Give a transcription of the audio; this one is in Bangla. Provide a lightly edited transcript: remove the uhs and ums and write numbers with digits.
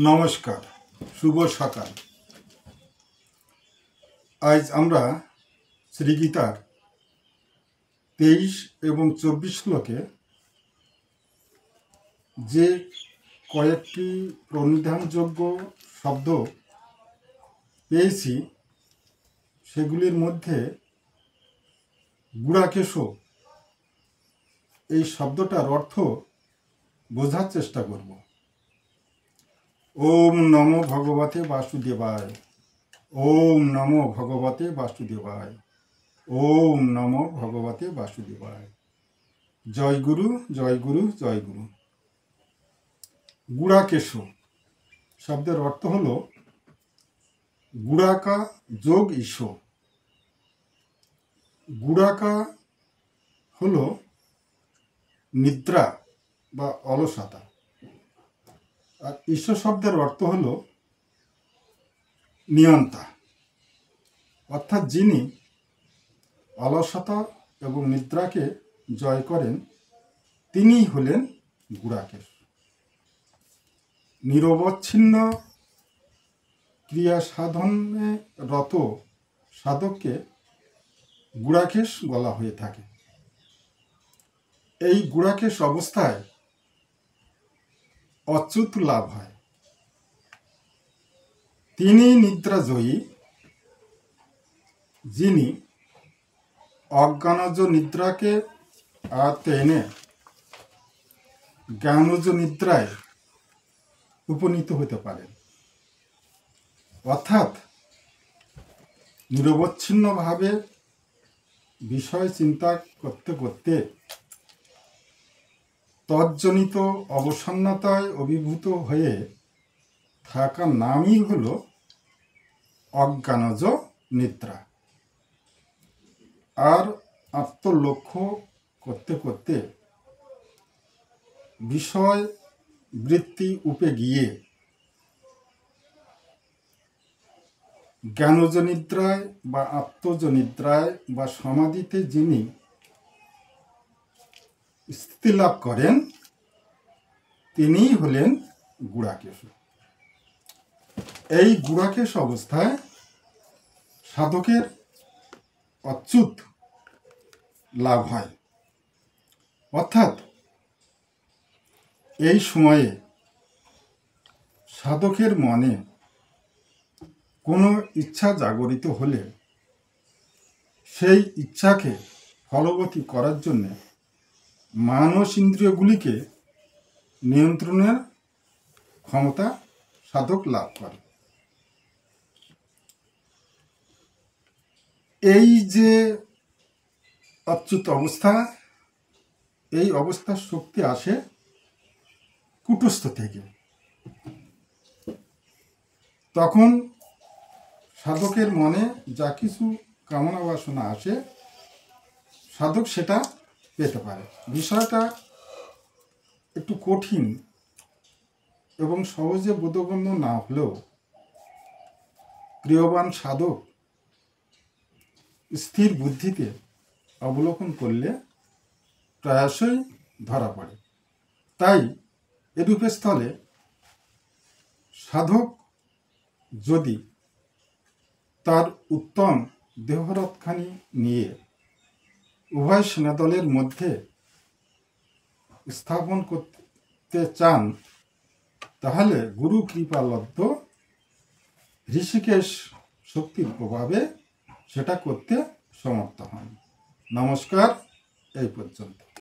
নমস্কার, শুভ সকাল। আজ আমরা শ্রীগীতার 23 এবং 24 শ্লোকে যে কয়েকটি প্রণিধানযোগ্য শব্দ পেয়েছি সেগুলির মধ্যে গুড়াকেশ এই শব্দটার অর্থ বোঝার চেষ্টা করব। ওম নমো ভগবতে বাসুদেবায়। ওম নমো ভগবতে বাসুদেবায়। ওম নমো ভগবতে বাসুদেবায়। জয় গুরু, জয় গুরু, জয় গুরু। গুড়াকেশ শব্দের অর্থ হল গুড়াকা যোগ ঈশ। গুড়াকা হল নিদ্রা বা অলসতা, আর ঈশ শব্দের অর্থ হল নিয়ন্তা, অর্থাৎ যিনি অলসতা এবং নিদ্রাকে জয় করেন তিনিই হলেন গুড়াকেশ। নিরবচ্ছিন্ন ক্রিয়া সাধনে রত সাধককে গুড়াকেশ বলা হয়ে থাকে। এই গুড়াকেশ অবস্থায় অচ্যুত লাভ হয়। তিনি নিদ্রাজয়ী, যিনি অজ্ঞানজ নিদ্রাকে আয়ত্তে এনে জ্ঞানজ নিদ্রায় উপনীত হতে পারেন। অর্থাৎ নিরবচ্ছিন্নভাবে বিষয় চিন্তা করতে করতে তজ্জনিত অবসন্নতায় অভিভূত হয়ে থাকার নামই হল অজ্ঞানজ নিদ্রা। আর আত্মলক্ষ্য করতে করতে বিষয় বৃত্তি উপে গিয়ে জ্ঞানজ নিদ্রায় বা আত্মজ নিদ্রায় বা সমাধিতে যিনি স্থিতি লাভ করেন তিনিই হলেন গুড়াকেশ। এই গুড়াকেশ অবস্থায় সাধকের অচ্যুত লাভ হয়। অর্থাৎ এই সময়ে সাধকের মনে কোনো ইচ্ছা জাগরিত হলে সেই ইচ্ছাকে ফলবতী করার জন্য মানস ইন্দ্রিয়গুলিকে নিয়ন্ত্রণের ক্ষমতা সাধক লাভ করে। এই যে অচ্যুত অবস্থা, এই অবস্থার শক্তি আসে কুটস্থ থেকে। তখন সাধকের মনে যা কিছু কামনা বাসনা আসে সাধক সেটা পেতে পারে। বিষয়টা একটু কঠিন এবং সহজে বোধগম্য না হলেও প্রিয়বান সাধক স্থির বুদ্ধিতে অবলোকন করলে প্রায়শই ধরা পড়ে। তাই এরূপে স্থলে সাধক যদি তার উত্তম দেহরথখানি নিয়ে উভয় সেনাদলের মধ্যে স্থাপন করতে চান তাহলে গুরু কৃপালব্ধ ঋষিকেশ শক্তির প্রভাবে সেটা করতে সমর্থ হন। নমস্কার, এই পর্যন্ত।